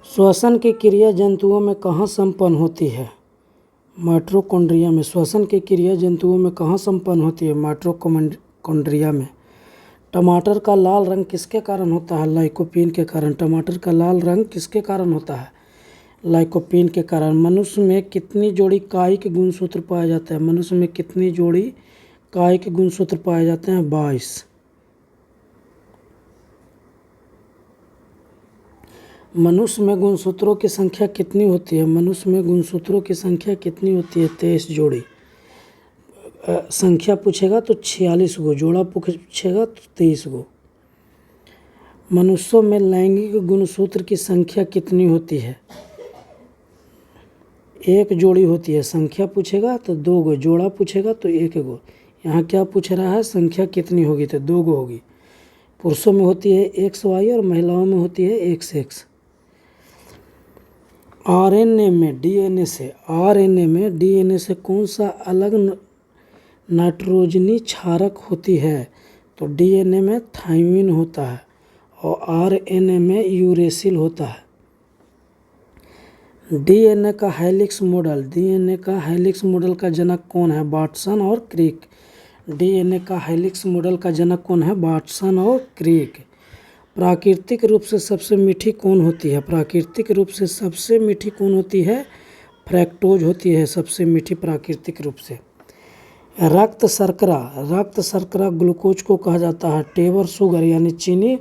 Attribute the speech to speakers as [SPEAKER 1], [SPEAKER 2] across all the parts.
[SPEAKER 1] श्वसन की क्रिया जंतुओं में कहाँ संपन्न होती है? माइटोकॉन्ड्रिया में। श्वसन की क्रिया जंतुओं में कहाँ संपन्न होती है? माइटोकॉन्ड्रिया में। टमाटर का लाल रंग किसके कारण होता है? लाइकोपीन के कारण। टमाटर का लाल रंग किसके कारण होता है? लाइकोपीन के कारण। मनुष्य में कितनी जोड़ी कायिक गुणसूत्र पाए जाते हैं? मनुष्य में कितनी जोड़ी कायिक गुणसूत्र पाए जाते हैं? 22। मनुष्य में गुणसूत्रों की संख्या कितनी होती है? मनुष्य में गुणसूत्रों की संख्या कितनी होती है? 23 जोड़ी। संख्या पूछेगा तो 46 गो, जोड़ा पूछेगा तो 23 गो। मनुष्यों में लैंगिक गुणसूत्र की संख्या कितनी होती है? 1 जोड़ी होती है। संख्या पूछेगा तो 2 गो, जोड़ा पूछेगा तो 1 गो। यहाँ क्या पूछ रहा है? संख्या कितनी होगी? तो 2 गो होगी। पुरुषों में होती है XY और महिलाओं में होती है XX। आरएनए में डीएनए से कौन सा अलग नाइट्रोजनी क्षारक होती है? तो डीएनए में थाइमिन होता है और आरएनए में यूरेसिल होता है। डीएनए का हेलिक्स मॉडल का जनक कौन है? वाटसन और क्रिक। डीएनए का हेलिक्स मॉडल का जनक कौन है? वाटसन और क्रिक। प्राकृतिक रूप से सबसे मीठी कौन होती है? प्राकृतिक रूप से सबसे मीठी कौन होती है? फ्रैक्टोज होती है सबसे मीठी प्राकृतिक रूप से। रक्त शर्करा ग्लूकोज को कहा जाता है। टेबर शुगर यानी चीनी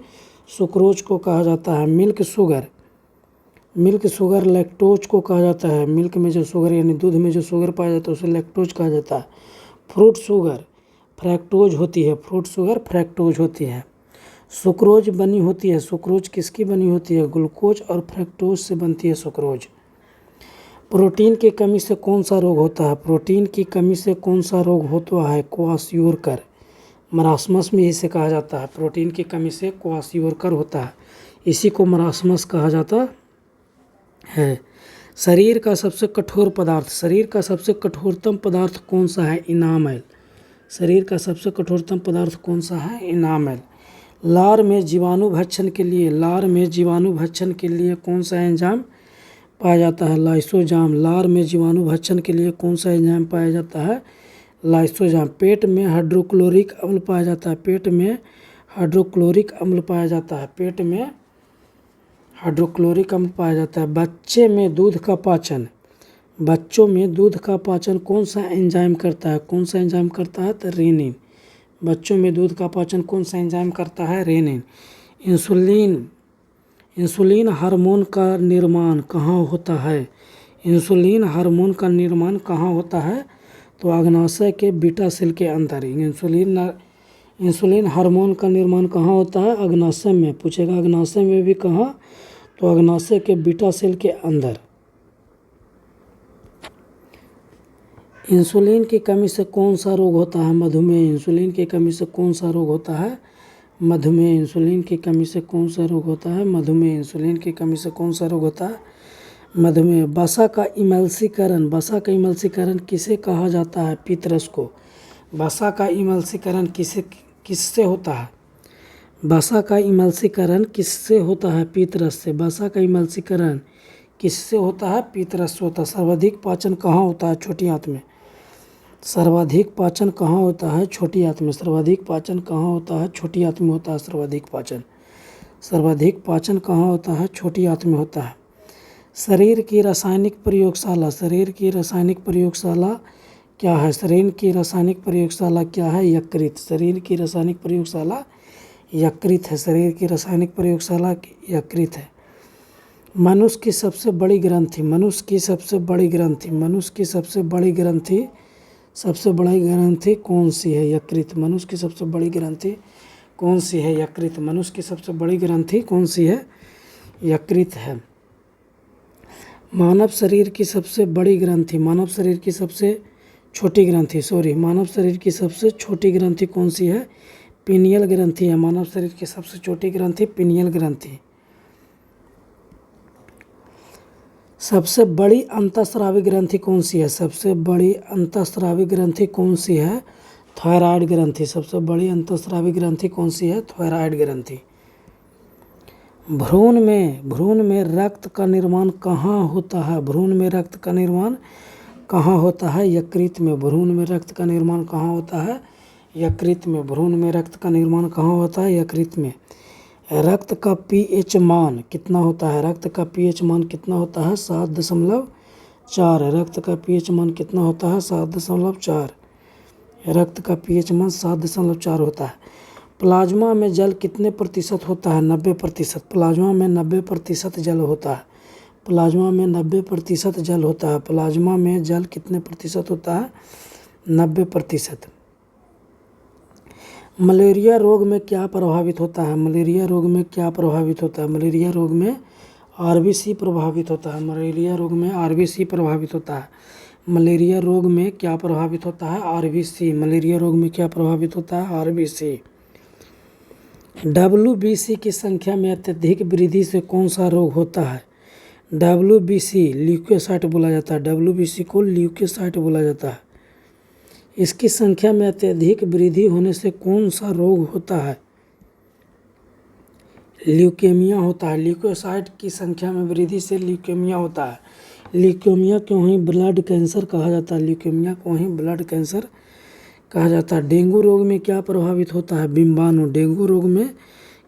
[SPEAKER 1] सुक्रोज को कहा जाता है। मिल्क शुगर लैक्टोज को कहा जाता है। मिल्क में जो शुगर यानी दूध में जो शुगर पाया जाता है उसे लैक्टोज कहा जाता है। फ्रूट शुगर फ्रैक्टोज होती है। सुक्रोज बनी होती है। सुक्रोज किसकी बनी होती है? ग्लूकोज और फ्रैक्टोज से बनती है सुक्रोज। प्रोटीन की कमी से कौन सा रोग होता है? प्रोटीन की कमी से कौन सा रोग होता है? क्वाशियोरकर। मरासमस में इसे कहा जाता है। प्रोटीन की कमी से क्वाशियोरकर होता है, इसी को मरासमस कहा जाता है। शरीर का सबसे कठोरतम पदार्थ कौन सा है? इनामेल। शरीर का सबसे कठोरतम पदार्थ कौन सा है? इनामेल। लार में जीवाणु भक्षण के लिए कौन सा एंजाइम पाया जाता है? लाइसोजाम। लार में जीवाणु भक्षण के लिए कौन सा एंजाइम पाया जाता है? लाइसोजाम। पेट में हाइड्रोक्लोरिक अम्ल पाया जाता है। बच्चों में दूध का पाचन कौन सा एंजाइम करता है? तो रेनिन। बच्चों में दूध का पाचन कौन सा एंजाइम करता है? रेनिन। इंसुलिन हार्मोन का निर्माण कहाँ होता है? तो अग्नाशय के बीटा सेल के अंदर। इंसुलिन हार्मोन का निर्माण कहाँ होता है? अग्नाशय में। पूछेगा अग्नाशय में भी कहाँ? तो अग्नाशय के बीटा सेल के अंदर। इंसुलिन की कमी से कौन सा रोग होता है? मधुमेह। इंसुलिन की कमी से कौन सा रोग होता है? मधुमेह। इंसुलिन की कमी से कौन सा रोग होता है? मधुमेह। वसा का इमल्सीकरण किसे कहा जाता है? पीतरस को। वसा का इमल्सीकरण किससे होता है? पीतरस से। वसा का इमल्सीकरण किससे होता है? पीतरस से होता है। सर्वाधिक पाचन कहाँ होता है? छोटी आंत में। सर्वाधिक पाचन कहाँ होता है? छोटी आंत में होता है। शरीर की रासायनिक प्रयोगशाला क्या है? यकृत। शरीर की रासायनिक प्रयोगशाला यकृत है। मनुष्य की सबसे बड़ी ग्रंथि कौन सी है? यकृत। मनुष्य की सबसे बड़ी ग्रंथि कौन सी है? यकृत है। मानव शरीर की सबसे छोटी ग्रंथि कौन सी है? पीनियल ग्रंथि है। मानव शरीर की सबसे छोटी ग्रंथि पीनियल ग्रंथि। सबसे बड़ी अंतःस्रावी ग्रंथि कौन सी है? थायराइड ग्रंथि। सबसे बड़ी अंतःस्रावी ग्रंथि कौन सी है? थायराइड ग्रंथि। भ्रूण में रक्त का निर्माण कहाँ होता है? भ्रूण में रक्त का निर्माण कहाँ होता है? यकृत में। भ्रूण में रक्त का निर्माण कहाँ होता है? यकृत में। भ्रूण में रक्त का निर्माण कहाँ होता है? यकृत में। रक्त का पीएच मान कितना होता है? रक्त का पीएच मान कितना होता है? 7.4। रक्त का पीएच मान कितना होता है? 7.4। रक्त का पीएच मान 7.4 होता है। प्लाज्मा में जल कितने प्रतिशत होता है? 90%। प्लाज्मा में 90% जल होता है। प्लाज्मा में 90% जल होता है। प्लाज्मा में जल कितने प्रतिशत होता है? 90%। मलेरिया रोग में क्या प्रभावित होता है? मलेरिया रोग में क्या प्रभावित होता है? मलेरिया रोग में आरबीसी प्रभावित होता है। मलेरिया रोग में आरबीसी प्रभावित होता है। मलेरिया रोग में क्या प्रभावित होता है? आरबीसी। मलेरिया रोग में क्या प्रभावित होता है? आरबीसी। डब्ल्यूबीसी की संख्या में अत्यधिक वृद्धि से कौन सा रोग होता है? डब्ल्यूबीसी ल्यूकोसाइट बोला जाता है। डब्ल्यूबीसी को ल्यूकोसाइट बोला जाता है। इसकी संख्या में अत्यधिक वृद्धि होने से कौन सा रोग होता है? ल्यूकेमिया होता है। ल्यूकोसाइट की संख्या में वृद्धि से ल्यूकेमिया होता है। ल्यूकेमिया को ही ब्लड कैंसर कहा जाता है। ल्यूकेमिया को ही ब्लड कैंसर कहा जाता है। डेंगू रोग में क्या प्रभावित होता है? बिम्बाणु। डेंगू रोग में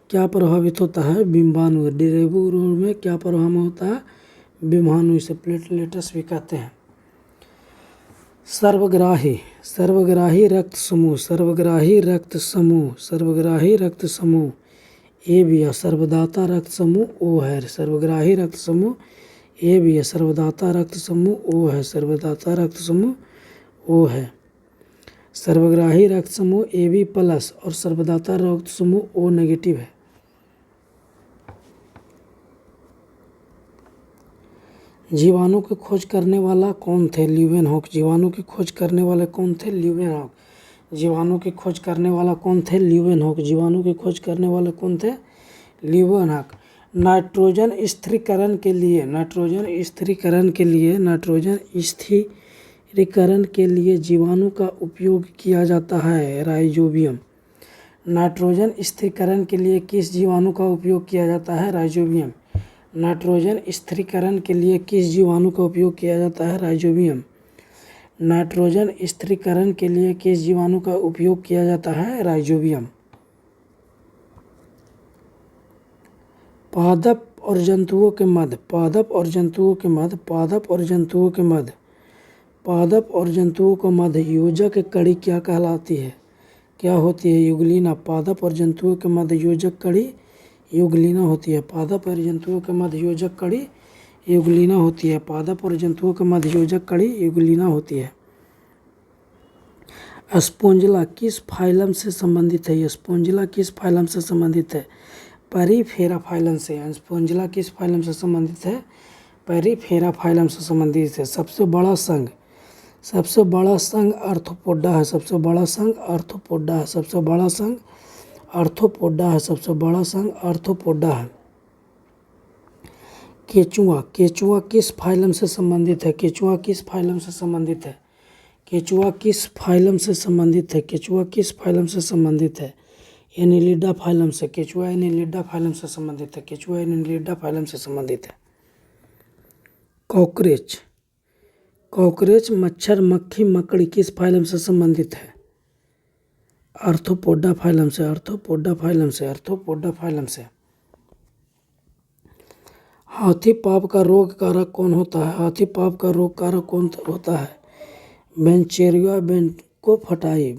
[SPEAKER 1] क्या प्रभावित होता है? बिम्बाणु। डेंगू रोग में क्या प्रभावित होता है? बिम्बाणु। इसे प्लेटलेट्स भी कहते हैं। सर्वग्राही रक्त समूह। सर्वग्राही रक्त समूह। सर्वग्राही रक्त समूह ए भी है। सर्वदाता रक्त समूह ओ है। सर्वग्राही रक्त समूह ए भी है। सर्वदाता रक्त समूह ओ है। सर्वदाता रक्त समूह ओ है। सर्वग्राही रक्त समूह ए बी प्लस और सर्वदाता रक्त समूह ओ नेगेटिव है। जीवाणु की खोज करने वाला कौन थे? ल्यूवेनहॉक। जीवाणु की खोज करने वाले कौन थे? ल्यूवेनहॉक। जीवाणु की खोज करने वाला कौन थे? ल्यूवेनहॉक। जीवाणु की खोज करने वाले कौन थे? ल्यूवेनहॉक। नाइट्रोजन स्थिरीकरण के लिए जीवाणु का उपयोग किया जाता है। राइजोबियम। नाइट्रोजन स्थिरीकरण के लिए किस जीवाणु का उपयोग किया जाता है? राइजोबियम। नाइट्रोजन स्थिरीकरण के लिए किस जीवाणु का उपयोग किया जाता है? राइजोबियम। नाइट्रोजन स्थिरीकरण के लिए किस जीवाणु का उपयोग किया जाता है? राइजोबियम। पादप और जंतुओं के मध्य योजक कड़ी क्या कहलाती है? क्या होती है? युगलीना। पादप और जंतुओं के मध्य योजक कड़ी युगलीना होती है। पादप और जंतुओं के मध्य योजक कड़ी युगलीना होती है। पादप और जंतुओं के मध्य योजक कड़ी युगलीना होती है। स्पोंजिला किस फाइलम से संबंधित है? स्पोंजिला किस फाइलम से संबंधित है? पेरिफेरा फाइलम से। स्पोंजिला किस फाइलम से संबंधित है? पेरिफेरा फाइलम से संबंधित है। सबसे बड़ा संघ आर्थ्रोपोडा है। सबसे बड़ा संघ आर्थ्रोपोडा है। सबसे बड़ा संघ आर्थ्रोपोडा है। सबसे बड़ा संघ आर्थ्रोपोडा है। केचुआ किस फाइलम से संबंधित है? केचुआ किस फाइलम से संबंधित है? केचुआ किस फाइलम से संबंधित है? केचुआ किस फाइलम से संबंधित है? एनिलिडा फाइलम से। केचुआ एनिलिडा फाइलम से संबंधित है। केचुआ एनिलिडा फाइलम से संबंधित है। कॉकरोच मच्छर मक्खी मकड़ी किस फाइलम से संबंधित है? आर्थ्रोपोडा फाइलम से। आर्थ्रोपोडा फाइलम से। आर्थ्रोपोडा फाइलम से। हाथी पाँव का रोग कारक कौन होता है? हाथी पाँव का रोग कारक कौन होता है? बेंचेरिया ब्रोंकोफाइटाई।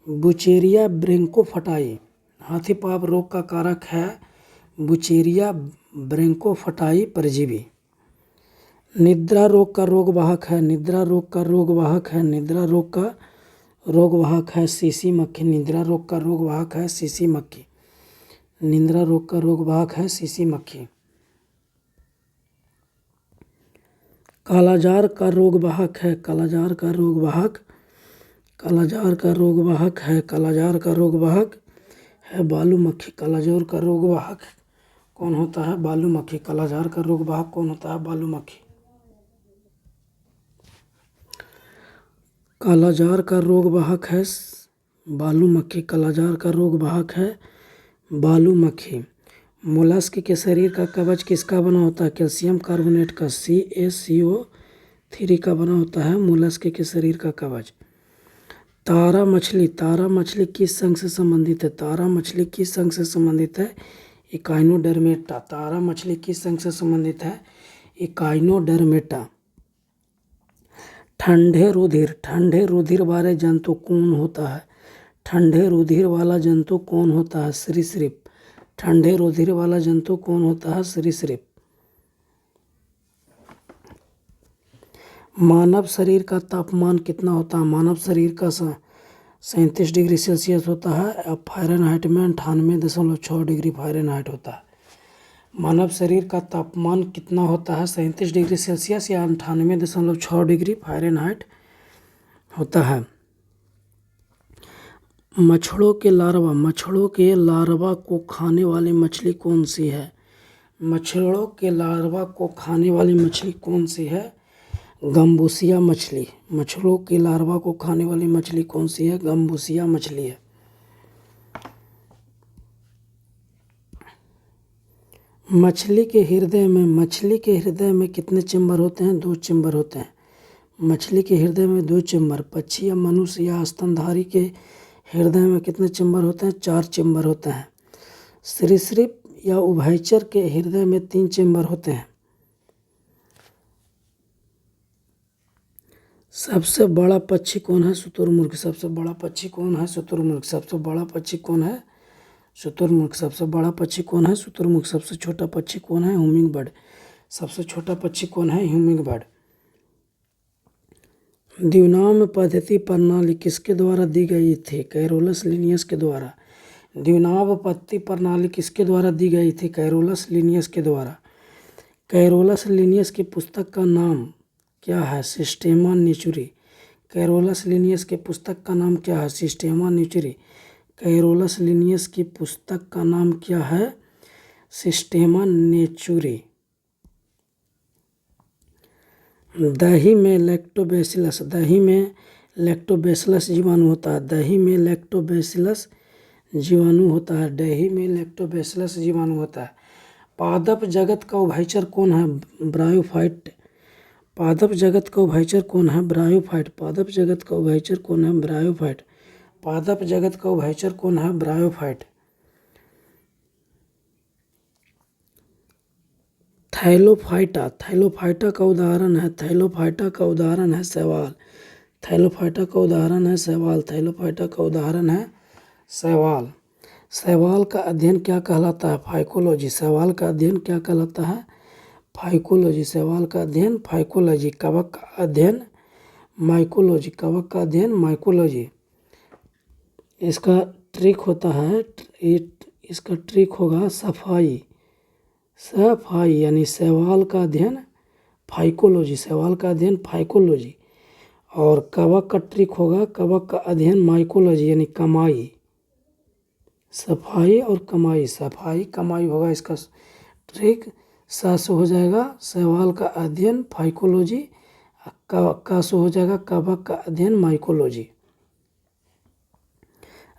[SPEAKER 1] बुचेरिया ब्रोंकोफाइटाई। हाथी पाँव रोग का कारक है बुचेरिया ब्रोंकोफाइटाई परजीवी। निद्रा रोग का रोगवाहक है। निद्रा रोग का रोगवाहक है। निद्रा रोग का रोगवाहक है सीसी मक्खी। निद्रा रोग का रोगवाहक है सीसी मक्खी। निद्रा रोग का रोगवाहक है सीसी मक्खी। कालाजार का रोगवाहक है। कालाजार का रोगवाहक है बालू मक्खी। कालाजार का रोगवाहक कौन होता है? बालू मक्खी। कालाजार का रोगवाहक कौन होता है? बालू मक्खी। कालाजार का रोगवाहक है बालू मक्खी। कालाजार का रोगवाहक है बालू मक्खी। मोलस्क के शरीर का कवच किसका बना होता है? कैल्शियम कार्बोनेट का CaCO3 का बना होता है मोलस्क के शरीर का कवच। तारा मछली किस संघ से संबंधित है? तारा मछली किस संघ से संबंधित है? इकाइनोडर्मेटा। तारा मछली किस संघ से संबंधित है? इकाइनोडर्मेटा। ठंडे रुधिर वाले जंतु कौन होता है? ठंडे रुधिर वाला जंतु कौन होता है? सरीसृप। ठंडे रुधिर वाला जंतु कौन होता है? सरीसृप। मानव शरीर का तापमान कितना होता है? मानव शरीर का 37 डिग्री सेल्सियस होता है। अब फ़ारेनहाइट में 98.6 डिग्री फ़ारेनहाइट होता है। मानव शरीर का तापमान कितना होता है? 37 डिग्री सेल्सियस या 98.6 डिग्री फ़ारेनहाइट होता है। मछलियों के लार्वा को खाने वाली मछली कौन सी है? मछलियों के लार्वा को खाने वाली मछली कौन सी है? गम्बूसिया मछली। मछलियों के लार्वा को खाने वाली मछली कौन सी है? गम्बूसिया मछली है। मछली के हृदय में कितने चेम्बर होते हैं? 2 चेम्बर होते हैं। मछली के हृदय में 2 चेम्बर। पक्षी या मनुष्य या स्तनधारी के हृदय में कितने चेम्बर होते हैं? 4 चेम्बर होते हैं। सरीसृप या उभयचर के हृदय में 3 चेम्बर होते हैं। सबसे बड़ा पक्षी कौन है? शुतुरमुर्ग। सबसे बड़ा पक्षी कौन है? शुतुरमुर्ग। सबसे बड़ा पक्षी कौन है? शुतुरमुर्ग। सबसे बड़ा पक्षी कौन है? शुतुरमुर्ग। सबसे छोटा पक्षी कौन है? Humming bird. सबसे छोटा पक्षी कौन है? Humming bird. द्विनाम पद्धति प्रणाली किसके द्वारा दी गई थी? कैरोलस लिनियस के द्वारा। द्विनाम पद्धति प्रणाली किसके द्वारा दी गई थी? कैरोलस लिनियस के द्वारा। कैरोलस लिनियस की पुस्तक का नाम क्या है? सिस्टेमा न्यूचुरी। कैरोलस लिनियस के पुस्तक का नाम क्या है? सिस्टेमा न्यूचुरी। कैरोलस लिनियस की पुस्तक का नाम क्या है? सिस्टेमा न्यूचुरी। दही में लैक्टोबैसिलस जीवाणु होता है। दही में लैक्टोबैसिलस जीवाणु होता है। दही में लैक्टोबैसिलस जीवाणु होता है। पादप जगत का उभयचर कौन है? ब्रायोफाइट। पादप जगत का उभयचर कौन है? ब्रायोफाइट। पादप जगत का उभयचर कौन है? ब्रायोफाइट। पादप जगत का उभयचर कौन है? ब्रायोफाइट। थैलोफाइटा का उदाहरण है। थैलोफाइटा का उदाहरण है शैवाल। थैलोफाइटा का उदाहरण है शैवाल। थैलोफाइटा का उदाहरण है शैवाल। शैवाल का अध्ययन क्या कहलाता है? फाइकोलॉजी। शैवाल का अध्ययन क्या कहलाता है? फाइकोलॉजी। शैवाल का अध्ययन फाइकोलॉजी। कवक का अध्ययन माइकोलॉजी। कवक का अध्ययन माइकोलॉजी। इसका ट्रिक होता है, इसका ट्रिक होगा सफाई यानी शैवाल का अध्ययन फाइकोलॉजी। शैवाल का अध्ययन फाइकोलॉजी। और कवक का ट्रिक होगा कवक का अध्ययन माइकोलॉजी यानी कमाई। सफाई और कमाई, सफाई कमाई होगा इसका ट्रिक। सा से हो जाएगा शैवाल का अध्ययन फाइकोलॉजी, का से हो जाएगा कवक का अध्ययन माइकोलॉजी।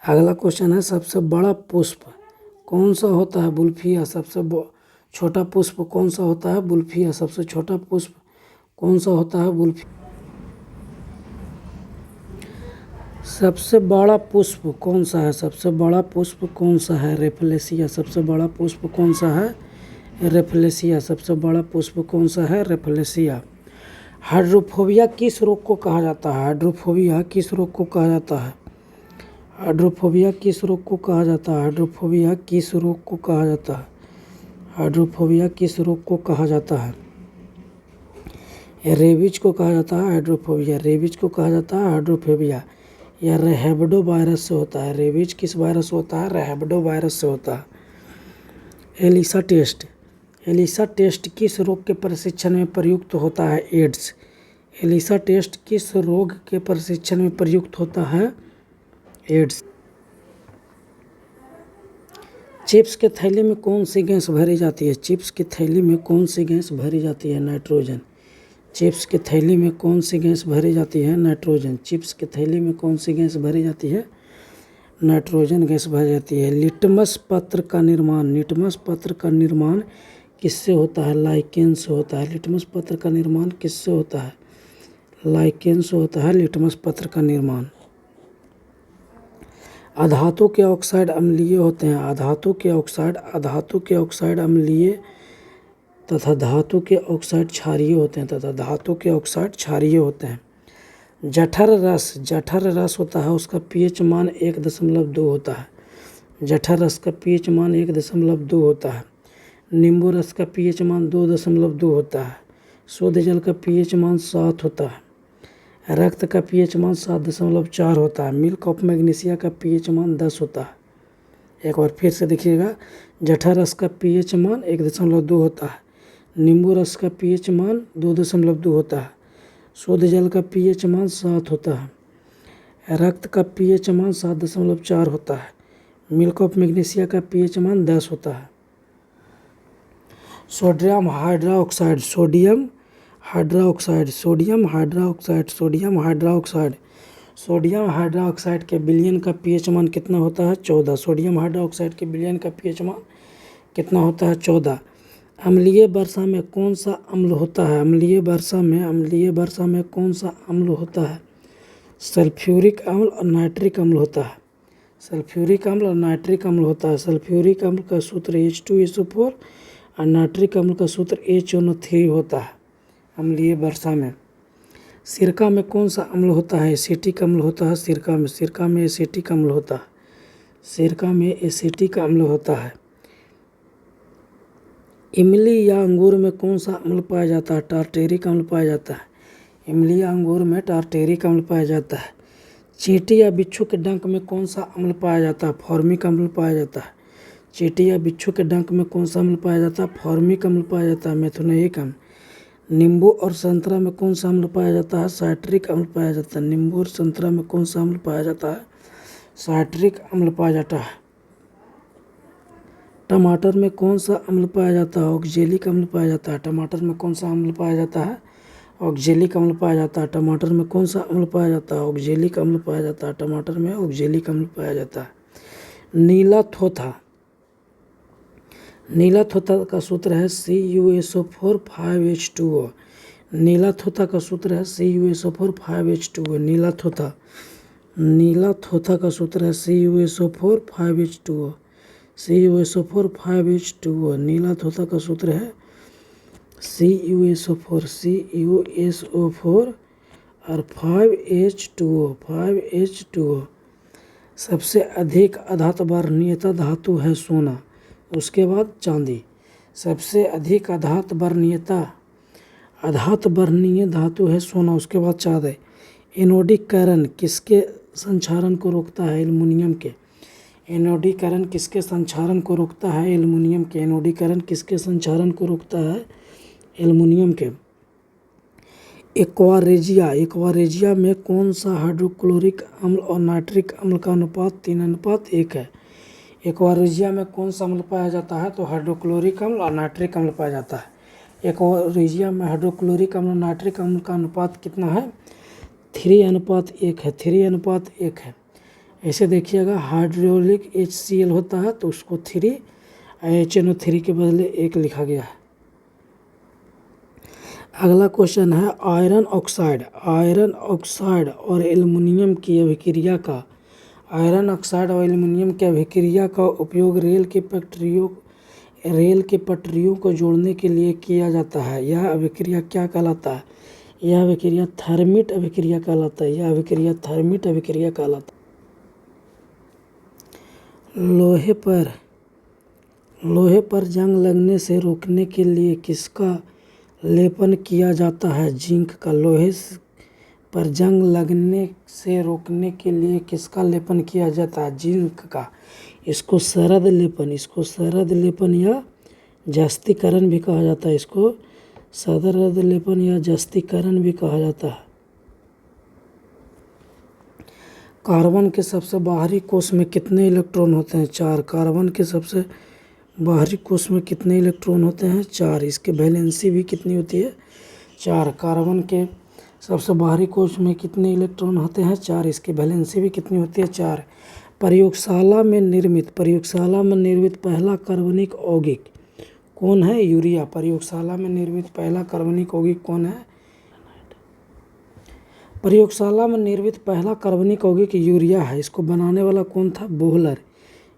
[SPEAKER 1] अगला क्वेश्चन है सबसे बड़ा पुष्प कौन सा होता है? बुल्फिया। सबसे छोटा पुष्प कौन सा होता है? बुल्फिया। सबसे छोटा पुष्प कौन सा होता है? बुल्फिया। सबसे बड़ा पुष्प कौन सा है? सबसे बड़ा पुष्प कौन सा है? रेफलेसिया। सबसे बड़ा पुष्प कौन सा है? रेफलेसिया। सबसे बड़ा पुष्प कौन सा है? रेफलेसिया। हाइड्रोफोबिया किस रोग को कहा जाता है? हाइड्रोफोबिया किस रोग को कहा जाता है? हाइड्रोफोबिया किस रोग को कहा जाता है? हाइड्रोफोबिया किस रोग को कहा जाता है? हाइड्रोफोबिया किस रोग को कहा जाता है? रेबीज को कहा जाता है हाइड्रोफोबिया। रेबीज को कहा जाता है हाइड्रोफोबिया। यह रैबिडो वायरस से होता है। रेबीज किस वायरस से होता है? रैबिडो वायरस से होता है। Elisa test. एलिसा टेस्ट किस रोग के प्रशिक्षण में प्रयुक्त होता है? एड्स। एलिसा टेस्ट किस रोग के प्रशिक्षण में प्रयुक्त होता है? एड्स। चिप्स के थैली में कौन सी गैस भरी जाती है? चिप्स की थैली में कौन सी गैस भरी जाती है? नाइट्रोजन। चिप्स की थैली में कौन सी गैस भरी जाती है? नाइट्रोजन। चिप्स की थैली में कौन सी गैस भरी जाती है? नाइट्रोजन गैस भर जाती है। लिटमस पत्र का निर्माण किससे होता है? लाइकेन से होता है। लिटमस पत्र का निर्माण किससे होता है? लाइकेन से होता है लिटमस पत्र का निर्माण। अधातु के ऑक्साइड अम्लीय होते हैं। अधातु के ऑक्साइड अम्लीय तथा धातु के ऑक्साइड क्षारीय होते हैं। जठर रस होता है, उसका pH मान 1.2 होता है। जठर रस का pH मान 1.2 होता है। नींबू रस का pH मान 2.2 होता है। शुद्ध जल का pH मान 7 होता है। रक्त का pH मान 7.4 होता है। मिल्क ऑफ मैग्नीशिया का pH मान 10 होता है। एक बार फिर से देखिएगा, जठर रस का pH मान 1.2 होता है। नींबू रस का pH मान 2.2 होता है। शुद्ध जल का pH मान 7 होता है। रक्त का pH मान 7.4 होता है। मिल्क ऑफ मैग्नीशिया का pH मान 10 होता है। सोडियम हाइड्रोक्साइड के विलयन का pH मान कितना होता है? 14। सोडियम हाइड्रोक्साइड के विलयन का pH मान कितना होता है? 14। अम्लीय वर्षा में कौन सा अम्ल होता है? अम्लीय वर्षा में कौन सा अम्ल होता है? सल्फ्यूरिक अम्ल और नाइट्रिक अम्ल होता है। सल्फ्यूरिक अम्ल का सूत्र H2SO4 और नाइट्रिक अम्ल का सूत्र HNO3 होता है अम्लीय वर्षा में। सिरका में कौन सा अम्ल होता है? एसिटिक अम्ल होता है। सिरका में एसिटिक अम्ल होता है। इमली या अंगूर में कौन सा अम्ल पाया जाता है? टार्टेरिक अम्ल पाया जाता है। इमली या अंगूर में टार्टेरिक अम्ल पाया जाता है। चींटी या बिच्छू के डंक में कौन सा अम्ल पाया जाता है? फॉर्मिक अम्ल पाया जाता है। चींटी या बिच्छू के डंक में कौन सा अम्ल पाया जाता है? फॉर्मिक अम्ल पाया जाता है, मेथोनोइक अम्ल। नींबू और संतरा में कौन सा अम्ल पाया जाता है? साइट्रिक अम्ल पाया जाता है। नींबू और संतरा में कौन सा अम्ल पाया जाता है? साइट्रिक अम्ल पाया जाता है। टमाटर में कौन सा अम्ल पाया जाता है? ऑक्जेलिक अम्ल पाया जाता है। टमाटर में कौन सा अम्ल पाया जाता है? ऑक्जेलिक अम्ल पाया जाता है। टमाटर में कौन सा अम्ल पाया जाता है? ऑक्जेलिक अम्ल पाया जाता है। टमाटर में ऑक्जेलिक अम्ल पाया जाता है। नीला थोथा का सूत्र है CuSO4 5H2O। नीला थोथा का सूत्र है CuSO4 5H2O। नीला थोथा का सूत्र है CuSO4 5H2O। CuSO4 5H2O। नीला थोथा का सूत्र है CuSO4 और 5H2O। सबसे अधिक आधात वर्णीयता धातु है सोना, उसके बाद चांदी। सबसे अधिक आधात वर्णीय धातु है सोना, उसके बाद चांदी। एनोडीकरण किसके संक्षारण को रोकता है? एल्युमिनियम के। एनोडीकरण किसके संक्षारण को रोकता है? एल्युमिनियम के। एनोडीकरण किसके संक्षारण को रोकता है? एल्युमिनियम के। एक्वारेजिया में कौन सा हाइड्रोक्लोरिक अम्ल और नाइट्रिक अम्ल का अनुपात 3:1 है? एक्वारेजिया में कौन सा अम्ल पाया जाता है? तो हाइड्रोक्लोरिक अम्ल और नाइट्रिक अम्ल पाया जाता है। एक्वारेजिया में हाइड्रोक्लोरिक अम्ल और नाइट्रिक अम्ल का अनुपात कितना है? 3:1 है। 3:1 है। ऐसे देखिएगा, हाइड्रोलिक HCl होता है तो उसको 3 HNO3 के बदले 1 लिखा गया है। अगला क्वेश्चन है आयरन ऑक्साइड और एल्युमिनियम की अभिक्रिया का उपयोग रेल के पटरियों को जोड़ने के लिए किया जाता है। यह अभिक्रिया क्या कहलाता है? यह अभिक्रिया थर्मिट अभिक्रिया कहलाता है। लोहे पर जंग लगने से रोकने के लिए किसका लेपन किया जाता है? जिंक का। लोहे पर जंग लगने से रोकने के लिए किसका लेपन किया जाता है? जिंक का। इसको सरद लेपन या जस्तीकरण भी कहा जाता है। इसको सरद लेपन या जस्तीकरण भी कहा जाता है। कार्बन के सबसे बाहरी कोश में कितने इलेक्ट्रॉन होते हैं? 4। कार्बन के सबसे बाहरी कोश में कितने इलेक्ट्रॉन होते हैं? 4। इसकी वैलेंसी भी कितनी होती है? 4। कार्बन के सबसे बाहरी कोश में कितने इलेक्ट्रॉन होते हैं? 4। इसकी वैलेंसी भी कितनी होती है? 4। प्रयोगशाला में निर्मित पहला कार्बनिक यौगिक कौन है? यूरिया। प्रयोगशाला में निर्मित पहला कार्बनिक यौगिक कौन है? प्रयोगशाला में निर्मित पहला कार्बनिक यौगिक यूरिया है। इसको बनाने वाला कौन था? बोहलर।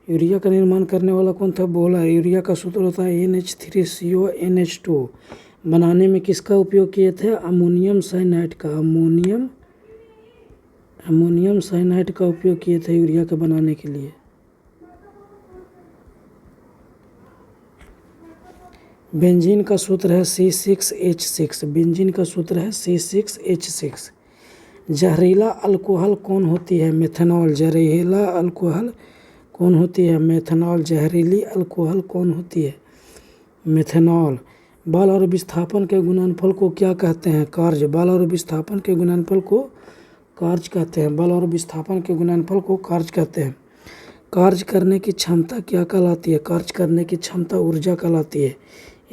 [SPEAKER 1] यूरिया का निर्माण करने वाला कौन था? बोहलर। यूरिया का सूत्र होता है NH3CO NH2। बनाने में किसका उपयोग किए थे? अमोनियम साइनाइड का। अमोनियम साइनाइड का उपयोग किए थे यूरिया के बनाने के लिए। बेंजीन का सूत्र है C6H6। बेंजीन का सूत्र है C6H6। जहरीला अल्कोहल कौन होती है? मेथनॉल। जहरीला अल्कोहल कौन होती है? मेथनॉल। जहरीली अल्कोहल कौन होती है? मेथनॉल। बल और विस्थापन के गुणनफल को क्या कहते हैं? कार्य। बल और विस्थापन के गुणनफल को कार्य कहते हैं। बल और विस्थापन के गुणनफल को कार्य कहते हैं। कार्य करने की क्षमता क्या कहलाती है? कार्य करने की क्षमता ऊर्जा कहलाती है।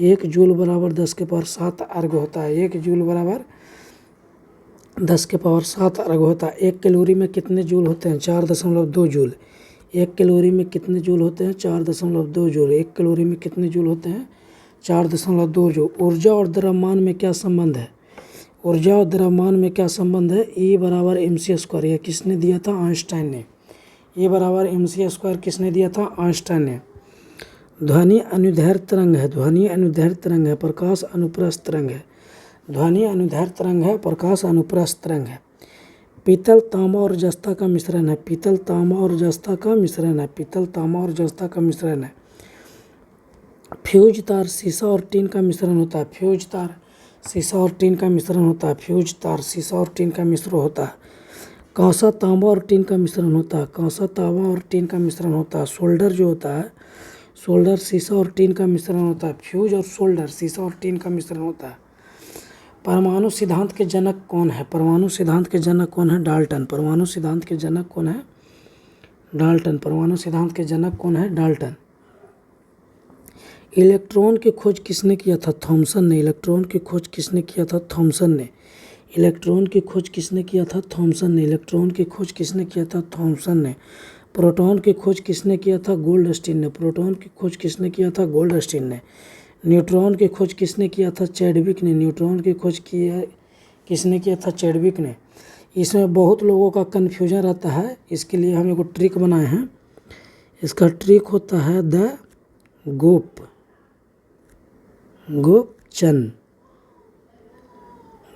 [SPEAKER 1] 1 जूल बराबर 10⁷ अर्ग होता है। 1 जूल बराबर 10⁷ अर्ग होता है। 1 कैलोरी में कितने जूल होते हैं? 4.2 जूल। 1 कैलोरी में कितने जूल होते हैं? 4.2 जूल। 1 कैलोरी में कितने जूल होते हैं? 4.2 जूल। ऊर्जा और द्रव्यमान में क्या संबंध है? ऊर्जा और द्रव्यमान में क्या संबंध है? E बराबर mc²। यह किसने दिया था? आइंस्टाइन ने। E बराबर mc² किसने दिया था? आइंस्टाइन ने। ध्वनि अनुदैर्घ्य तरंग है। ध्वनि अनुदैर्घ्य तरंग है। प्रकाश अनुप्रस्थ तरंग है। ध्वनि अनुदैर्घ्य तरंग है। प्रकाश अनुप्रस्थ तरंग है। पीतल, तांबा और जस्ता का मिश्रण है। पीतल, तांबा और जस्ता का मिश्रण है। पीतल, तांबा और जस्ता का मिश्रण है। फ्यूज तार, सीसा और टीन का मिश्रण होता है। फ्यूज तार, सीसा और टीन का मिश्रण होता है। फ्यूज तार, सीसा और टीन का मिश्रण होता है। कांसा, तांबा और टीन का मिश्रण होता है। कांसा, तांबा और टीन का मिश्रण होता है। सोल्डर जो होता है, सोल्डर सीसा और टीन का मिश्रण होता है। फ्यूज और सोल्डर सीसा और टीन का मिश्रण होता है। परमाणु सिद्धांत के जनक कौन है? परमाणु सिद्धांत के जनक कौन है? डाल्टन। परमाणु सिद्धांत के जनक कौन है? डाल्टन। परमाणु सिद्धांत के जनक कौन है? डाल्टन। इलेक्ट्रॉन की खोज किसने किया था? थॉमसन ने। इलेक्ट्रॉन की खोज किसने किया था? थॉमसन ने। इलेक्ट्रॉन की खोज किसने किया था? थॉमसन ने। इलेक्ट्रॉन की खोज किसने किया था? थॉमसन ने। प्रोटॉन की खोज किसने किया था? गोल्डस्टीन ने। प्रोटॉन की खोज किसने किया था? गोल्डस्टीन ने। न्यूट्रॉन की खोज किसने किया था? चैडविक ने। न्यूट्रॉन की खोज किसने किया था? चैडविक ने। इसमें बहुत लोगों का कन्फ्यूजन रहता है, इसके लिए हम एक ट्रिक बनाए हैं। इसका ट्रिक होता है द गोपचन।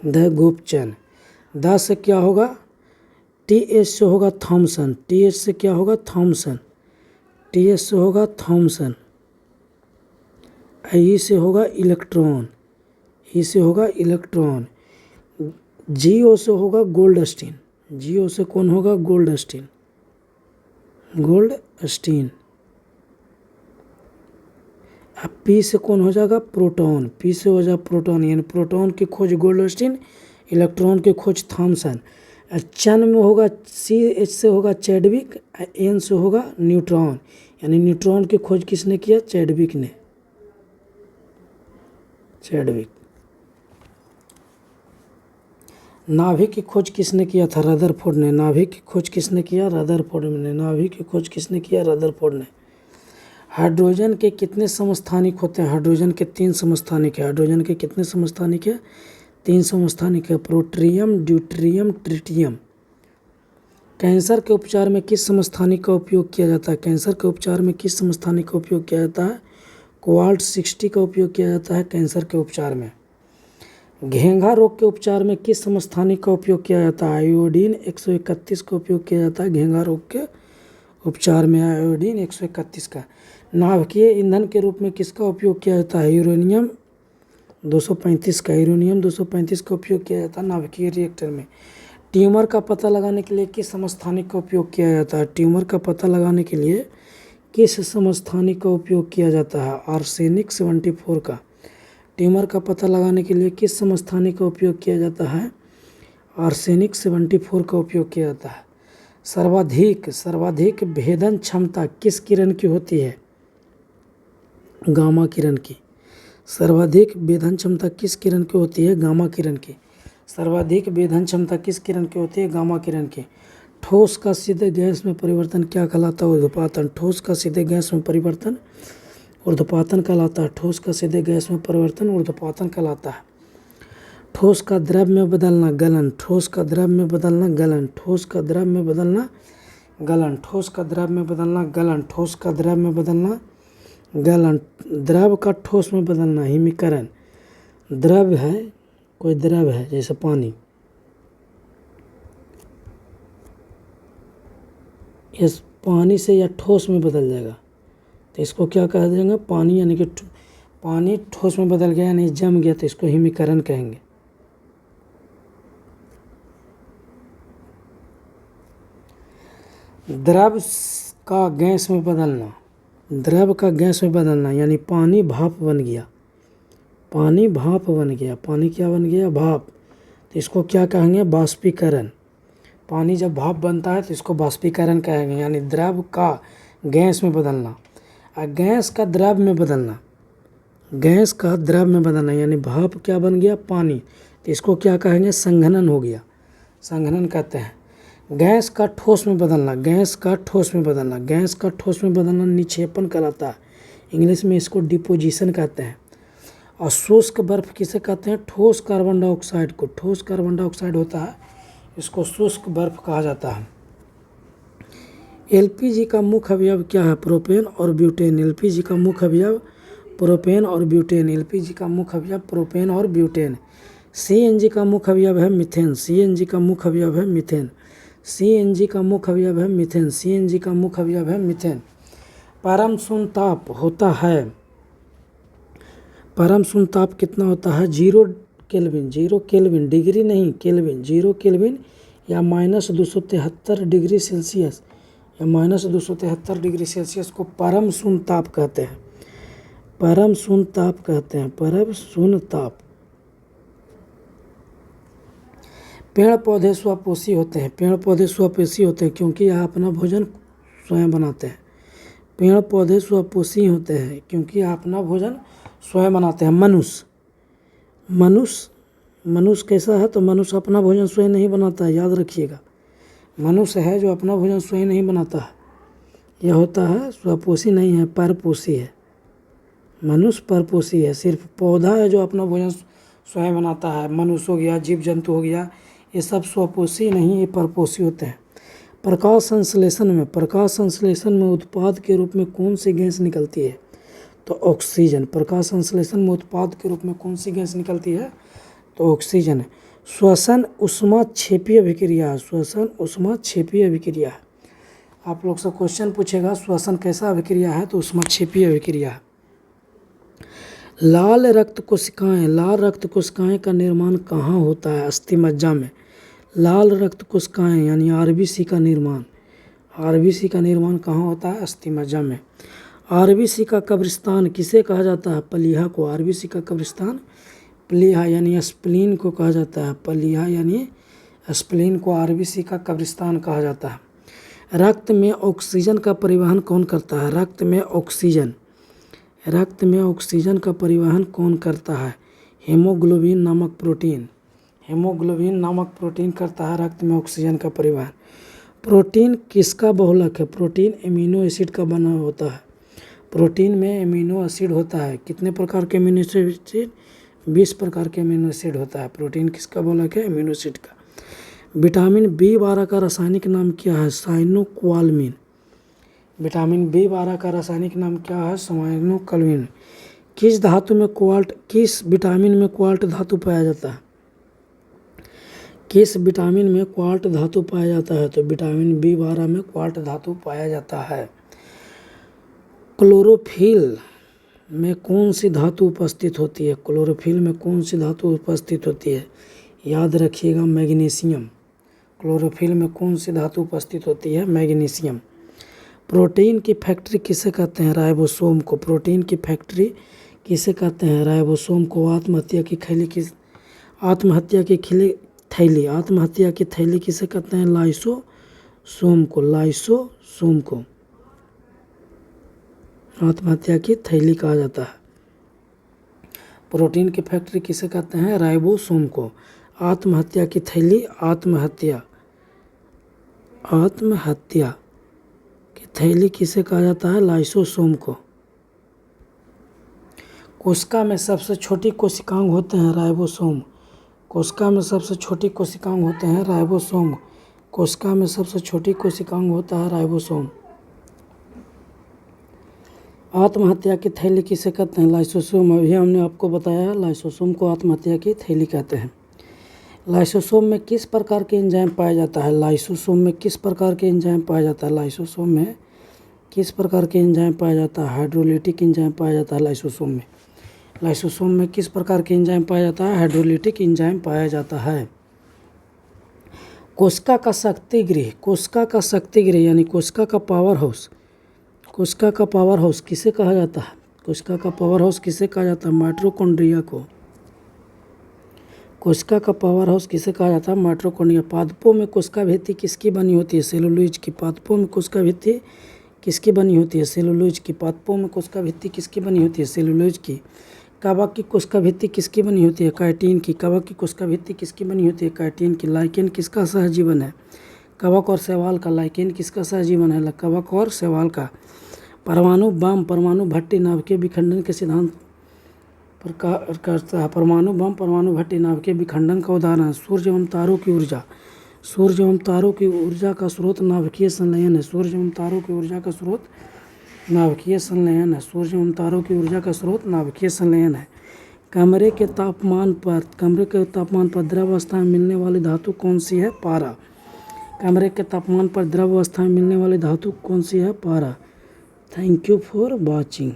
[SPEAKER 1] द गोपचन। द से क्या होगा? TH से होगा थॉमसन। TH से क्या होगा? थॉमसन। TH से होगा थॉमसन। E से होगा इलेक्ट्रॉन। E से होगा इलेक्ट्रॉन। GO से होगा गोल्डस्टीन। GO से कौन होगा? गोल्डस्टीन। गोल्डस्टीन। अब P से कौन हो जाएगा? प्रोटॉन। P से हो जाएगा प्रोटॉन, यानी प्रोटॉन की खोज गोल्डस्टीन, इलेक्ट्रॉन की खोज थॉमसन। चन में होगा CH से होगा चैडविक, N से होगा न्यूट्रॉन, यानी न्यूट्रॉन की खोज किसने किया? चैडविक ने। चैडविक। नाभिक की खोज किसने किया था? रदरफोर्ड ने। नाभिक की खोज किसने किया? रदरफोर्ड ने। नाभिक की खोज किसने किया? रदरफोर्ड ने। हाइड्रोजन के कितने समस्थानिक होते हैं? हाइड्रोजन के 3 समस्थानिक है। हाइड्रोजन के कितने समस्थानिक है? 3 समस्थानिक है। प्रोट्रियम, ड्यूट्रियम, ट्रिटियम। कैंसर के उपचार में किस समस्थानिक का उपयोग किया जाता है? कैंसर के उपचार में किस समस्थानिक का उपयोग किया जाता है? क्वार्ट 60 का उपयोग किया जाता है कैंसर के उपचार में। घेंघा रोग के उपचार में किस समस्थानिक का उपयोग किया जाता है? आयोडीन 131 का उपयोग किया जाता है घेंघा रोग के उपचार में। आयोडीन 131 का। नाभिकीय ईंधन के रूप में किसका उपयोग किया जाता है? यूरेनियम 235 का। यूरेनियम 235 का उपयोग किया जाता है नाभिकीय रिएक्टर में। ट्यूमर का पता लगाने के लिए किस समस्थानिक का उपयोग किया जाता है? ट्यूमर का पता लगाने के लिए किस समस्थानिक का उपयोग किया जाता है? आर्सेनिक 74 का। ट्यूमर का पता लगाने के लिए किस समस्थानिक का उपयोग किया जाता है? आर्सेनिक 74 का उपयोग किया जाता है। सर्वाधिक भेदन क्षमता किस किरण की होती है? गामा किरण की। सर्वाधिक भेदन क्षमता किस किरण की होती है? गामा किरण की। सर्वाधिक भेदन क्षमता किस किरण की होती है? गामा किरण की। ठोस का सीधे गैस में परिवर्तन क्या कहलाता है? ऊर्ध्वपातन। ठोस का सीधे गैस में परिवर्तन ऊर्ध्वपातन कहलाता है। ठोस का सीधे गैस में परिवर्तन ऊर्ध्वपातन कहलाता है। ठोस का द्रव में बदलना गलन। ठोस का द्रव में बदलना गलन। ठोस का द्रव में बदलना गलन। ठोस का द्रव में बदलना गलन। ठोस का द्रव में बदलना गलन। द्रव का ठोस में बदलना हिमीकरण। द्रव है, कोई द्रव है जैसे पानी, इस पानी से या ठोस में बदल जाएगा तो इसको क्या कह देंगे? पानी, यानी कि पानी ठोस में बदल गया यानी जम गया तो इसको हिमीकरण कहेंगे। द्रव का गैस में बदलना। द्रव का गैस में बदलना यानी पानी भाप बन गया। पानी भाप बन गया। पानी क्या बन गया? भाप। तो इसको क्या कहेंगे? बाष्पीकरण। पानी जब भाप बनता है तो इसको बाष्पीकरण कहेंगे, यानी द्रव का गैस में बदलना। और गैस का द्रव में बदलना, गैस का द्रव में बदलना यानी भाप क्या बन गया? पानी। तो इसको क्या कहेंगे? संघनन हो गया। संघनन कहते हैं। गैस का ठोस में बदलना। गैस का ठोस में बदलना। गैस का ठोस में बदलना निक्षेपण कहलाता है। इंग्लिश में इसको डिपोजिशन कहते हैं। और शुष्क बर्फ किसे कहते हैं? ठोस कार्बन डाइऑक्साइड को। ठोस कार्बन डाइऑक्साइड होता है, इसको शुष्क बर्फ कहा जाता है। एलपीजी का मुख्य अवयव क्या है? प्रोपेन और ब्यूटेन। एलपीजी का मुख्य अवयव प्रोपेन और ब्यूटेन। एलपीजी का मुख्य अवयव प्रोपेन और ब्यूटेन। सीएनजी का मुख्य अवयव है मीथेन। सीएनजी का मुख्य अवयव है मीथेन। सीएनजी का मुख्य अवयव है मीथेन। सीएनजी का मुख्य अवयव है मीथेन। परम शून्य ताप होता है, परम शून्य ताप कितना होता है? 0 केल्विन। 0 केल्विन, डिग्री नहीं, केल्विन। 0 केल्विन या -273 डिग्री सेल्सियस या -273 डिग्री सेल्सियस को परम शून्य ताप कहते हैं। परम शून्य ताप कहते हैं। परम शून्य ताप। पेड़ पौधे स्वपोषी होते हैं। पेड़ पौधे स्वपोषी होते हैं क्योंकि यह अपना भोजन स्वयं बनाते हैं। पेड़ पौधे स्वपोषी होते हैं क्योंकि यह अपना भोजन स्वयं बनाते हैं। मनुष्य कैसा है? तो मनुष्य अपना भोजन स्वयं नहीं बनाता है, याद रखिएगा। मनुष्य है जो अपना भोजन स्वयं नहीं बनाता है, यह होता है स्वपोषी नहीं है, परपोषी है। मनुष्य परपोषी है। सिर्फ पौधा है जो अपना भोजन स्वयं बनाता है। मनुष्य हो गया, जीव जंतु हो गया, ये सब स्वपोषी नहीं, ये परपोषी होते हैं। प्रकाश संश्लेषण में उत्पाद के रूप में कौन सी गैस निकलती है? तो ऑक्सीजन। प्रकाश संश्लेषण में उत्पाद के रूप में कौन सी गैस निकलती है? तो ऑक्सीजन। श्वसन ऊष्माक्षेपीय अभिक्रिया है। श्वसन ऊष्माक्षेपीय अभिक्रिया है। आप लोग से क्वेश्चन पूछेगा श्वसन कैसा अभिक्रिया है? तो ऊष्माक्षेपीय अभिक्रिया है। लाल रक्त कोशिकाएं। लाल रक्त कोशिकाएं का निर्माण कहाँ होता है? अस्थिमज्जा में। लाल रक्त कोशिकाएं यानी आरबीसी का निर्माण। आरबीसी का निर्माण कहाँ होता है? अस्थिमज्जा में। आरबीसी का कब्रिस्तान किसे कहा जाता है? प्लीहा को। आरबीसी का कब्रिस्तान प्लीहा यानी स्प्लीन को कहा जाता है। प्लीहा यानी स्प्लीन को आरबीसी का कब्रिस्तान कहा जाता है। रक्त में ऑक्सीजन का परिवहन कौन करता है? रक्त में ऑक्सीजन का परिवहन कौन करता है? हीमोग्लोबिन नामक प्रोटीन। हीमोग्लोबिन नामक प्रोटीन करता है रक्त में ऑक्सीजन का परिवहन। प्रोटीन किसका बहुलक है? प्रोटीन एमिनो एसिड का बना होता है। प्रोटीन में एमिनो एसिड होता है। कितने प्रकार के एमिनो एसिड? 20 प्रकार के एमिनो एसिड होता है। प्रोटीन किसका बहुलक है? एमिनो एसिड का। विटामिन B12 का रासायनिक नाम क्या है? साइनोक्वालमिन। विटामिन B12 का रासायनिक नाम क्या है? साइनोक्वालमिन। किस विटामिन में क्वार्ट धातु पाया जाता है? किस विटामिन में क्वार्ट धातु पाया जाता है? तो विटामिन B12 में क्वार्ट धातु पाया जाता है। क्लोरोफिल में कौन सी धातु उपस्थित होती है? क्लोरोफिल में कौन सी धातु उपस्थित होती है? याद रखिएगा, मैग्नीशियम। क्लोरोफिल में कौन सी धातु उपस्थित होती है? मैग्नीशियम। प्रोटीन की फैक्ट्री किसे कहते हैं? राइबोसोम को। प्रोटीन की फैक्ट्री किसे कहते हैं? राइबोसोम को। आत्महत्या की थैली किसे कहते हैं? लाइसोसोम को। लाइसोसोम को आत्महत्या की थैली कहा जाता है। प्रोटीन की फैक्ट्री किसे कहते हैं? राइबोसोम को। आत्महत्या की थैली, आत्महत्या की थैली किसे कहा जाता है? लाइसोसोम को। कोशिका में सबसे छोटी कोशिकांग होते हैं राइबोसोम। कोशिका में सबसे छोटी कोशिकांग होते हैं राइबोसोम। कोशिका में सबसे छोटी कोशिकांग होता है राइबोसोम। आत्महत्या की थैली किसे कहते हैं? लाइसोसोम। अभी हमने आपको बताया लाइसोसोम को आत्महत्या की थैली कहते हैं। लाइसोसोम में किस प्रकार के एंजाइम पाया जाता है? लाइसोसोम में किस प्रकार के एंजाइम पाया जाता है? लाइसोसोम में किस प्रकार के एंजाइम पाया जाता है? हाइड्रोलिटिक एंजाइम पाया जाता है लाइसोसोम में। लाइसोसोम में किस प्रकार के एंजाइम पाया जाता है? हाइड्रोलिटिक एंजाइम पाया जाता है। कोशिका का शक्ति गृह, कोशिका का शक्ति गृह यानी कोशिका का पावर हाउस, कोशिका का पावर हाउस किसे कहा जाता है? कोशिका का पावर हाउस किसे कहा जाता है? माइटोकॉन्ड्रिया को। कोशिका का पावर हाउस किसे कहा जाता है? माइटोकॉन्ड्रिया। पादपों में कोशिका भित्ति किसकी बनी होती है? सेलुलोज की। पादपों में कोशिका भित्ति किसकी बनी होती है? सेलुलोज की। पादपों में कोशिका भित्ति किसकी बनी होती है? सेलुलोज की। कवक की कोशिका भित्ति किसकी बनी होती है? काइटिन की। कवक की कोशिका भित्ति किसकी बनी होती है? काइटिन की। लाइकेन किसका सहजीवन है? कवक और शैवाल का। लाइकेन किसका सहजीवन है? कवक और शैवाल का। परमाणु बम परमाणु भट्टी नाभिकीय विखंडन के सिद्धांत प्रकार करता है। परमाणु बम परमाणु भट्टी नाभिकीय विखंडन का उदाहरण है। सूर्य एवं तारों की ऊर्जा, सूर्य एवं तारों की ऊर्जा का स्रोत नाभिकीय संलयन है। सूर्य एवं तारों की ऊर्जा का स्रोत नाभिकीय संलयन है। सूर्य एवं तारों की ऊर्जा का स्रोत नाभिकीय संलयन है। कमरे के तापमान पर द्रव अवस्था में मिलने वाली धातु कौन सी है? पारा। कमरे के तापमान पर द्रव अवस्था में मिलने वाली धातु कौन सी है? पारा। Thank you for watching.